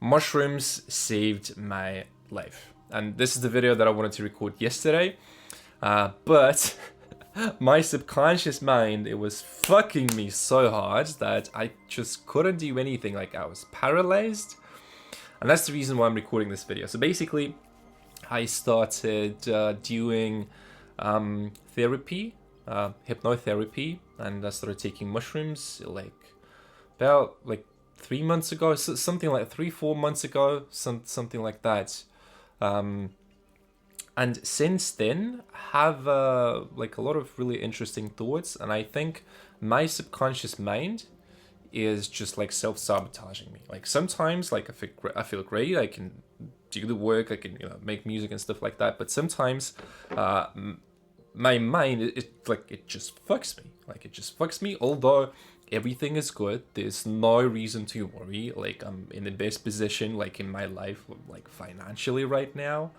Mushrooms saved my life. And this is the video that I wanted to record yesterday. But my subconscious mind, it was fucking me so hard that I just couldn't do anything. Like, I was paralyzed. And that's the reason why I'm recording this video. So basically, I started doing therapy, hypnotherapy, and I started taking mushrooms about 3 months ago, something like 3-4 months ago, something like that. And since then, I have a lot of really interesting thoughts, and I think my subconscious mind is just self-sabotaging me. Sometimes I feel great, I can do the work, I can make music and stuff like that, but sometimes my mind it just fucks me. Although everything is good, there's no reason to worry. I'm in the best position in my life, financially right now,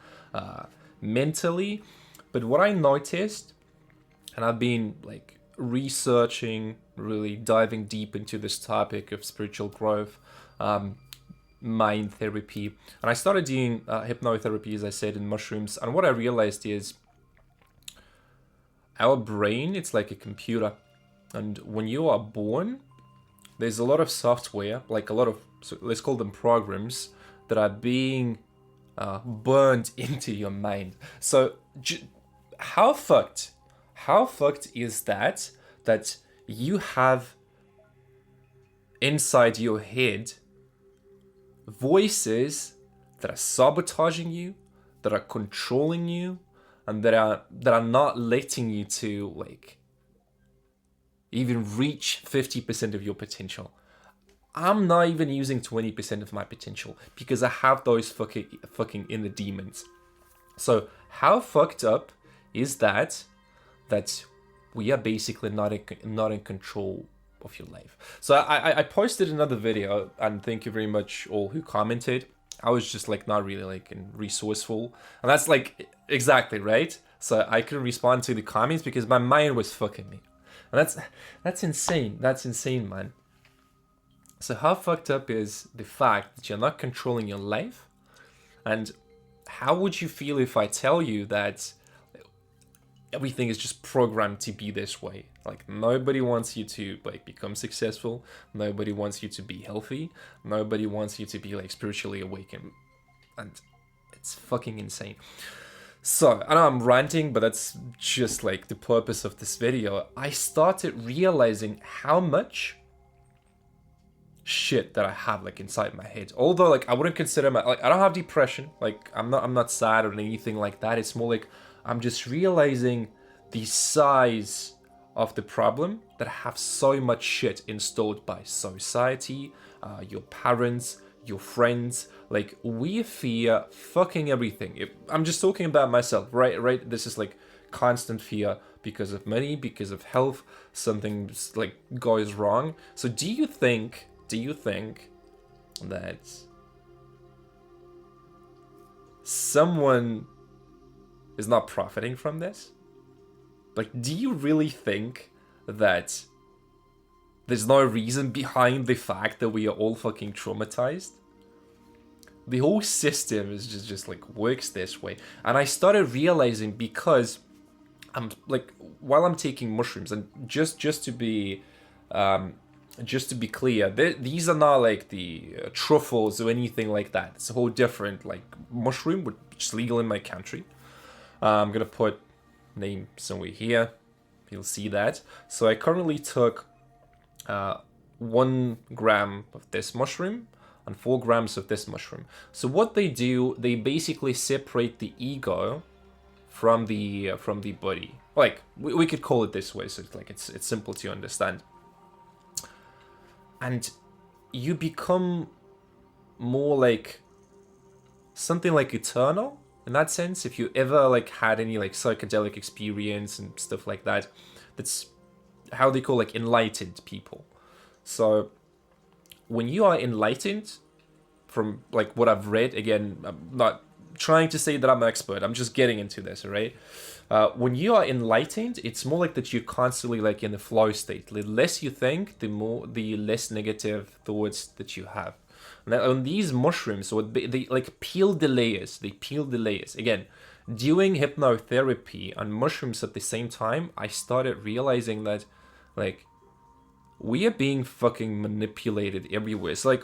mentally. But what I noticed, and I've been researching, really diving deep into this topic of spiritual growth, mind therapy, and I started doing hypnotherapy, as I said, in mushrooms. And what I realized is our brain, it's like a computer, and when you are born, there's a lot of software, a lot of, so let's call them programs, that are being burned into your mind. So how fucked is that you have inside your head voices that are sabotaging you, that are controlling you, and that are not letting you to even reach 50% of your potential. I'm not even using 20% of my potential because I have those fucking inner demons. So how fucked up is that we are basically not in control of your life. So I posted another video, and thank you very much all who commented. I was just not really resourceful, and that's exactly right. So I couldn't respond to the comments because my mind was fucking me, and that's insane. That's insane, man. So how fucked up is the fact that you're not controlling your life? And how would you feel if I tell you that everything is just programmed to be this way? Nobody wants you to become successful. Nobody wants you to be healthy. Nobody wants you to be spiritually awakened. And it's fucking insane. So I know I'm ranting, but that's just the purpose of this video. I started realizing how much shit that I have inside my head. Although I wouldn't consider my I don't have depression. I'm not sad or anything like that. It's more I'm just realizing the size of the problem, that I have so much shit installed by society, your parents, your friends. We fear fucking everything. I'm just talking about myself, right? This is constant fear because of money, because of health, something goes wrong. So do you think that someone is not profiting from this? Do you really think that there's no reason behind the fact that we are all fucking traumatized? The whole system is just works this way. And I started realizing, because I'm while I'm taking mushrooms, and just to be clear, these are not the truffles or anything like that. It's a whole different mushroom, which is legal in my country. I'm gonna put name somewhere here. You'll see that. So I currently took 1 gram of this mushroom and 4 grams of this mushroom. So what they do, they basically separate the ego from the body. We could call it this way, so it's simple to understand. And you become more something eternal in that sense. If you ever had any psychedelic experience and stuff like that, that's how they call enlightened people. So when you are enlightened, from what I've read, again, I'm not trying to say that I'm an expert, I'm just getting into this, right? When you are enlightened, it's more that you're constantly in the flow state. The less you think, the less negative thoughts that you have. Now, on these mushrooms, so they like peel the layers. They peel the layers. Again, doing hypnotherapy and mushrooms at the same time, I started realizing that, like, we are being fucking manipulated everywhere. It's like,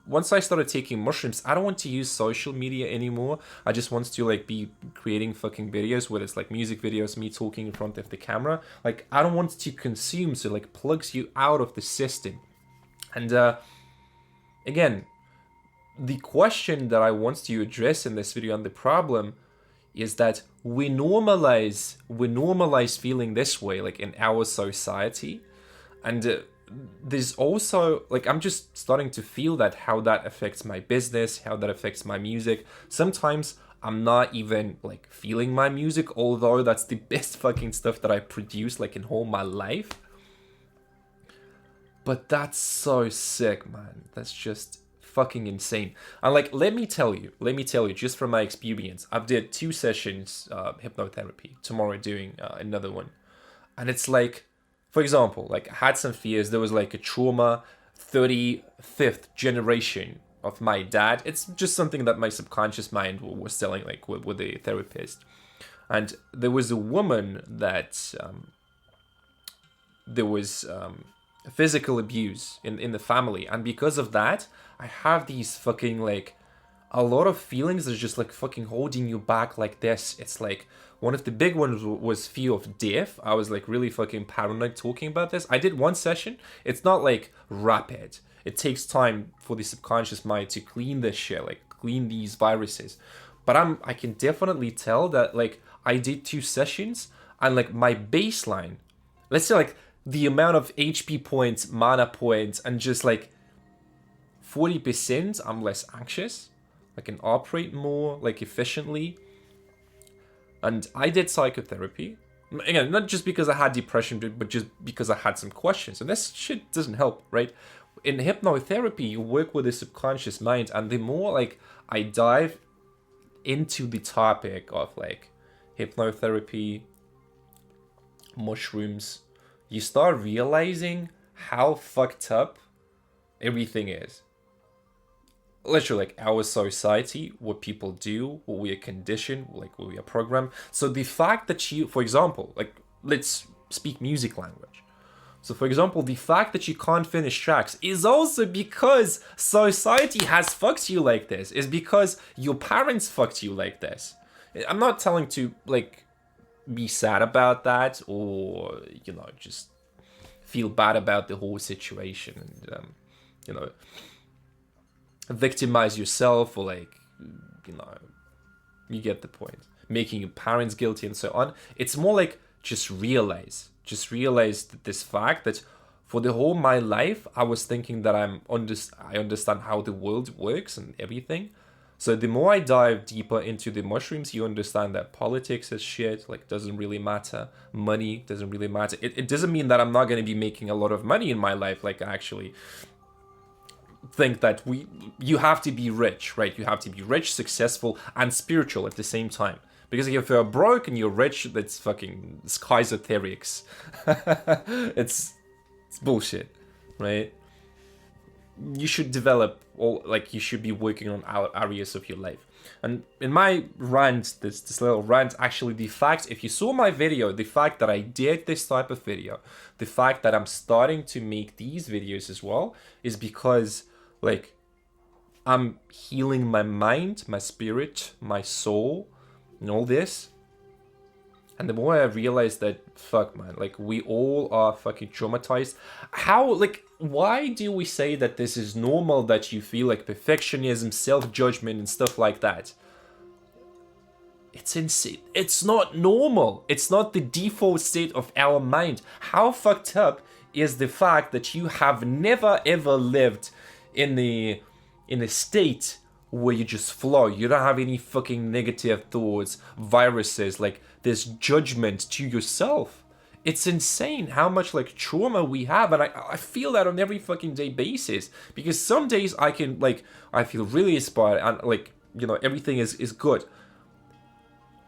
once I started taking mushrooms, I don't want to use social media anymore. I just want to, like, be creating fucking videos, whether it's like music videos, me talking in front of the camera. Like, I don't want to consume, so like plugs you out of the system. And again, the question that I want to address in this video, and the problem, is that we normalize feeling this way, like, in our society. And there's also, like, I'm just starting to feel that, how that affects my business, how that affects my music. Sometimes I'm not even, like, feeling my music, although that's the best fucking stuff that I produce, like, in all my life. But that's so sick, man. That's just fucking insane. And, like, let me tell you, just from my experience, I've did 2 sessions hypnotherapy. Tomorrow doing another one. And it's like, for example, like, I had some fears. There was, like, a trauma, 35th generation of my dad. It's just something that my subconscious mind was telling, like, with the therapist. And there was a woman that there was physical abuse in the family. And because of that, I have these fucking, like, a lot of feelings that are just, like, fucking holding you back like this. It's like, one of the big ones was fear of death. I was, like, really fucking paranoid talking about this. I did 1 session. It's not, like, rapid. It takes time for the subconscious mind to clean this shit, like, clean these viruses. But I can definitely tell that, like, I did 2 sessions, and, like, my baseline, let's say, like, the amount of HP points, mana points, and just, like, 40%, I'm less anxious. I can operate more, like, efficiently. And I did psychotherapy. Again, not just because I had depression, but just because I had some questions. And this shit doesn't help, right? In hypnotherapy, you work with the subconscious mind. And the more, like, I dive into the topic of, like, hypnotherapy, mushrooms, you start realizing how fucked up everything is. Literally, like, our society, what people do, what we are conditioned, like, what we are programmed. So the fact that you, for example, like, let's speak music language. So, for example, the fact that you can't finish tracks is also because society has fucked you like this. Is because your parents fucked you like this. I'm not telling to, like, be sad about that, or, you know, just feel bad about the whole situation, and, you know, victimize yourself, or, like, you know, you get the point, making your parents guilty and so on. It's more like, just realize that this fact that for the whole my life I was thinking that I understand how the world works and everything. So the more I dive deeper into the mushrooms, you understand that politics is shit, like, doesn't really matter. Money doesn't really matter. It doesn't mean that I'm not going to be making a lot of money in my life. Like, I actually think that you have to be rich, right? You have to be rich, successful, and spiritual at the same time. Because if you're broke and you're rich, that's fucking schizophrenics. It's bullshit, right? You should develop you should be working on areas of your life. And in my rant, this little rant, actually, the fact, if you saw my video, the fact that I did this type of video, the fact that I'm starting to make these videos as well, is because, like, I'm healing my mind, my spirit, my soul, and all this. And the more I realize that, fuck, man, like, we all are fucking traumatized. How, like, why do we say that this is normal, that you feel like perfectionism, self-judgment, and stuff like that? It's insane. It's not normal. It's not the default state of our mind. How fucked up is the fact that you have never ever lived in a state where you just flow. You don't have any fucking negative thoughts, viruses, like, this judgment to yourself. It's insane how much, like, trauma we have, and I feel that on every fucking day basis. Because some days I can, like, I feel really inspired, and, like, you know, everything is good.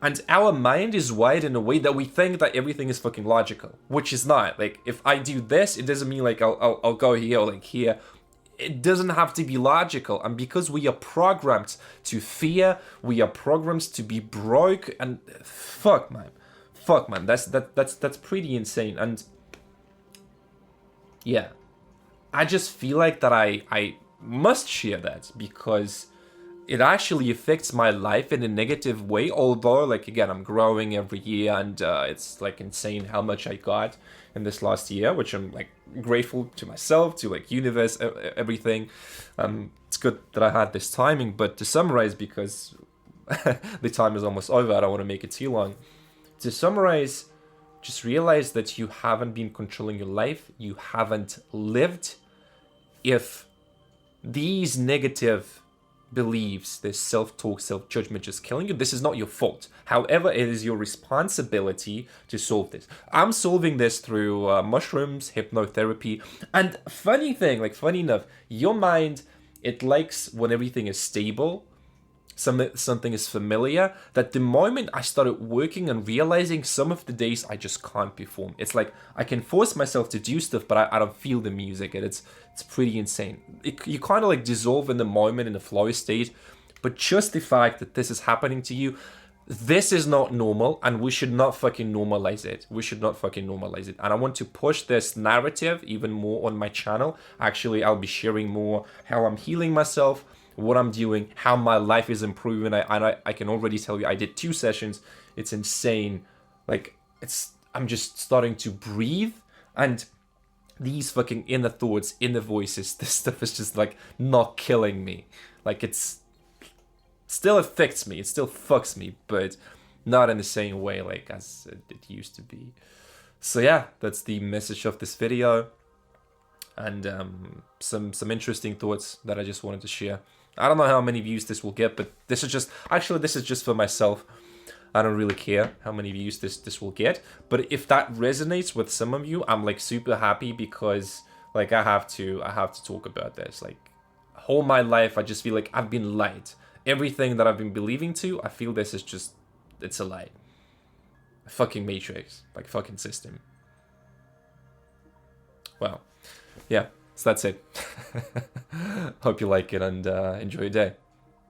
And our mind is wired in a way that we think that everything is fucking logical, which is not. Like, if I do this, it doesn't mean, like, I'll go here or, like, here. it doesn't have to be logical. And because we are programmed to fear, we are programmed to be broke, and fuck man, that's pretty insane. And yeah, I just feel like that I must share that, because it actually affects my life in a negative way. Although, like, again, I'm growing every year, and it's like insane how much I got in this last year, which I'm like grateful to myself, to like universe, everything. It's good that I had this timing. But to summarize, because the time is almost over, I don't want to make it too long. To summarize, just realize that you haven't been controlling your life. You haven't lived. If these negative beliefs, this self-talk, self-judgment just killing you, this is not your fault. However, it is your responsibility to solve this. I'm solving this through mushrooms, hypnotherapy, and funny enough, your mind, it likes when everything is stable, something is familiar. That the moment I started working and realizing some of the days I just can't perform. It's like I can force myself to do stuff, but I don't feel the music, and it's pretty insane. You kind of like dissolve in the moment, in the flow state. But just the fact that this is happening to you, this is not normal, and we should not fucking normalize it. We should not fucking normalize it. And I want to push this narrative even more on my channel. Actually, I'll be sharing more how I'm healing myself, what I'm doing, how my life is improving. I can already tell you, I did 2 sessions. It's insane. Like, I'm just starting to breathe, and these fucking inner thoughts, inner voices, this stuff is just like not killing me. Like, it's still affects me, it still fucks me, but not in the same way like as it used to be. So yeah, that's the message of this video, and some interesting thoughts that I just wanted to share. I don't know how many views this will get, but this is just for myself. I don't really care how many views this will get, but if that resonates with some of you, I'm like super happy, because like I have to talk about this. Like, all my life I just feel like I've been lied. Everything that I've been believing to, I feel this is just, it's a lie. A fucking matrix, like fucking system. Well, yeah, so that's it. Hope you like it, and enjoy your day.